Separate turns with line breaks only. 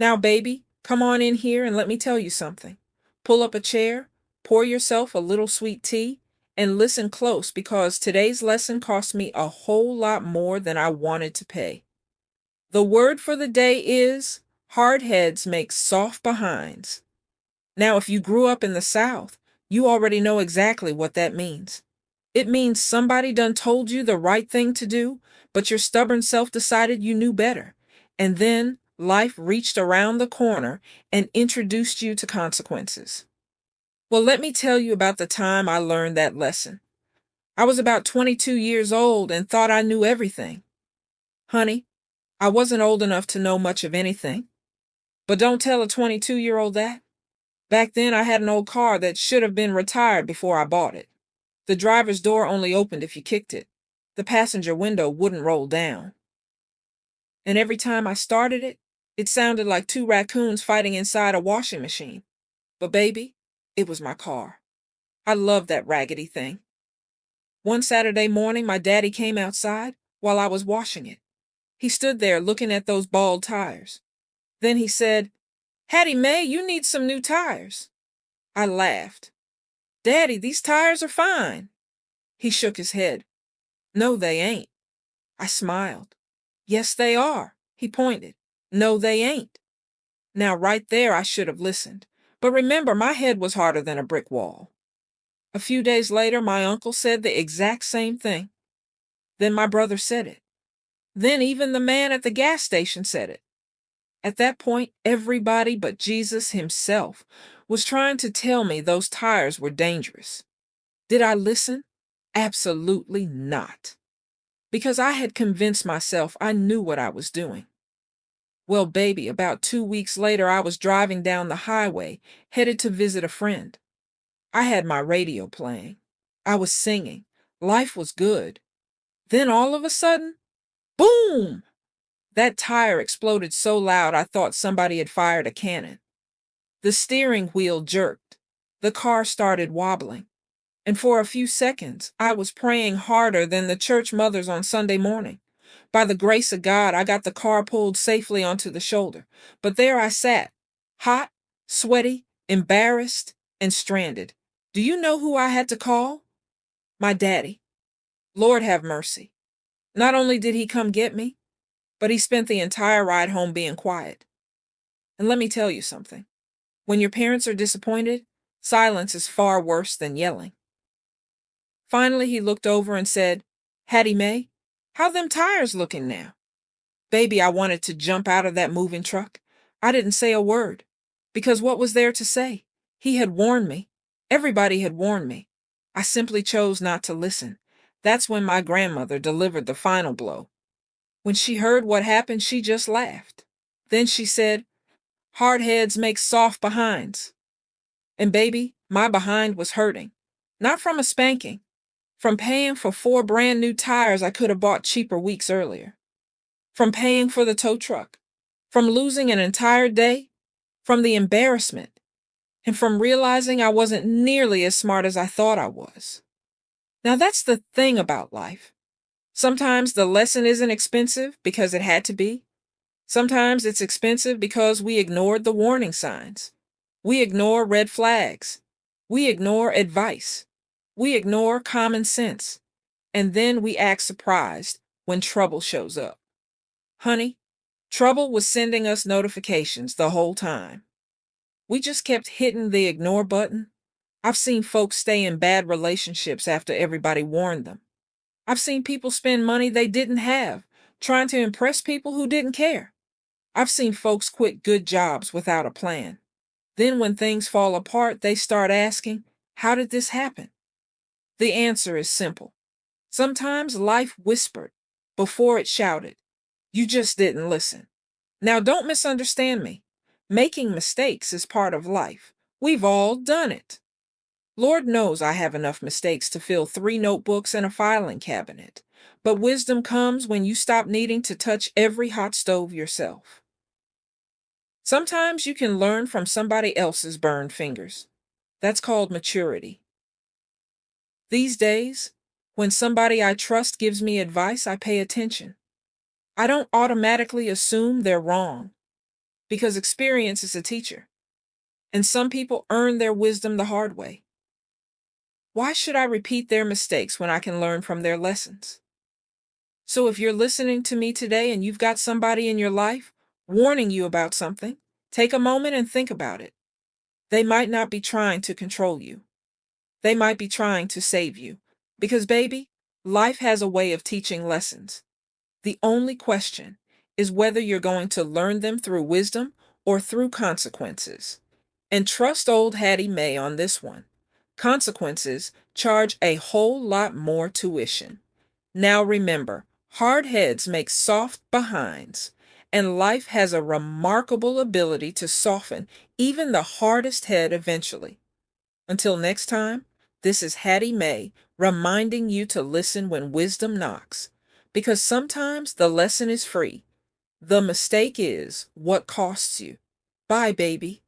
Now, baby, come on in here and let me tell you something. Pull up a chair, pour yourself a little sweet tea, and listen close because today's lesson cost me a whole lot more than I wanted to pay. The word for the day is hard heads make soft behinds. Now, if you grew up in the South, you already know exactly what that means. It means somebody done told you the right thing to do, but your stubborn self decided you knew better. And then life reached around the corner and introduced you to consequences. Well, let me tell you about the time I learned that lesson. I was about 22 years old and thought I knew everything. Honey, I wasn't old enough to know much of anything. But don't tell a 22-year-old that. Back then, I had an old car that should have been retired before I bought it. The driver's door only opened if you kicked it. The passenger window wouldn't roll down. And every time I started it, it sounded like two raccoons fighting inside a washing machine. But baby, it was my car. I loved that raggedy thing. One Saturday morning, my daddy came outside while I was washing it. He stood there looking at those bald tires. Then he said, "Hattie Mae, you need some new tires." I laughed. "Daddy, these tires are fine." He shook his head. "No, they ain't." I smiled. "Yes, they are." He pointed. "No, they ain't." Now, right there, I should have listened. But remember, my head was harder than a brick wall. A few days later, my uncle said the exact same thing. Then my brother said it. Then even the man at the gas station said it. At that point, everybody but Jesus himself was trying to tell me those tires were dangerous. Did I listen? Absolutely not. Because I had convinced myself I knew what I was doing. Well, baby, about 2 weeks later, I was driving down the highway, headed to visit a friend. I had my radio playing. I was singing. Life was good. Then all of a sudden, boom! That tire exploded so loud I thought somebody had fired a cannon. The steering wheel jerked. The car started wobbling. And for a few seconds, I was praying harder than the church mothers on Sunday morning. By the grace of God, I got the car pulled safely onto the shoulder. But there I sat, hot, sweaty, embarrassed, and stranded. Do you know who I had to call? My daddy. Lord have mercy. Not only did he come get me, but he spent the entire ride home being quiet. And let me tell you something. When your parents are disappointed, silence is far worse than yelling. Finally, he looked over and said, "Hattie Mae, how them tires looking now?" Baby, I wanted to jump out of that moving truck. I didn't say a word. Because what was there to say? He had warned me. Everybody had warned me. I simply chose not to listen. That's when my grandmother delivered the final blow. When she heard what happened, she just laughed. Then she said, "Hard heads make soft behinds." And baby, my behind was hurting. Not from a spanking, from paying for 4 brand new tires I could have bought cheaper weeks earlier. From paying for the tow truck. From losing an entire day. From the embarrassment. And from realizing I wasn't nearly as smart as I thought I was. Now that's the thing about life. Sometimes the lesson isn't expensive because it had to be. Sometimes it's expensive because we ignored the warning signs. We ignore red flags. We ignore advice. We ignore common sense. And then we act surprised when trouble shows up. Honey, trouble was sending us notifications the whole time. We just kept hitting the ignore button. I've seen folks stay in bad relationships after everybody warned them. I've seen people spend money they didn't have, trying to impress people who didn't care. I've seen folks quit good jobs without a plan. Then when things fall apart, they start asking, how did this happen? The answer is simple. Sometimes life whispered before it shouted. You just didn't listen. Now don't misunderstand me. Making mistakes is part of life. We've all done it. Lord knows I have enough mistakes to fill 3 notebooks and a filing cabinet. But wisdom comes when you stop needing to touch every hot stove yourself. Sometimes you can learn from somebody else's burned fingers. That's called maturity. These days, when somebody I trust gives me advice, I pay attention. I don't automatically assume they're wrong. because experience is a teacher, and some people earn their wisdom the hard way. Why should I repeat their mistakes when I can learn from their lessons? So if you're listening to me today and you've got somebody in your life warning you about something, take a moment and think about it. They might not be trying to control you. They might be trying to save you. Because, baby, life has a way of teaching lessons. The only question is whether you're going to learn them through wisdom or through consequences. And trust old Hattie Mae on this one. Consequences charge a whole lot more tuition. Now remember, hard heads make soft behinds, and life has a remarkable ability to soften even the hardest head eventually. Until next time, this is Hattie Mae reminding you to listen when wisdom knocks, because sometimes the lesson is free. The mistake is what costs you. Bye, baby.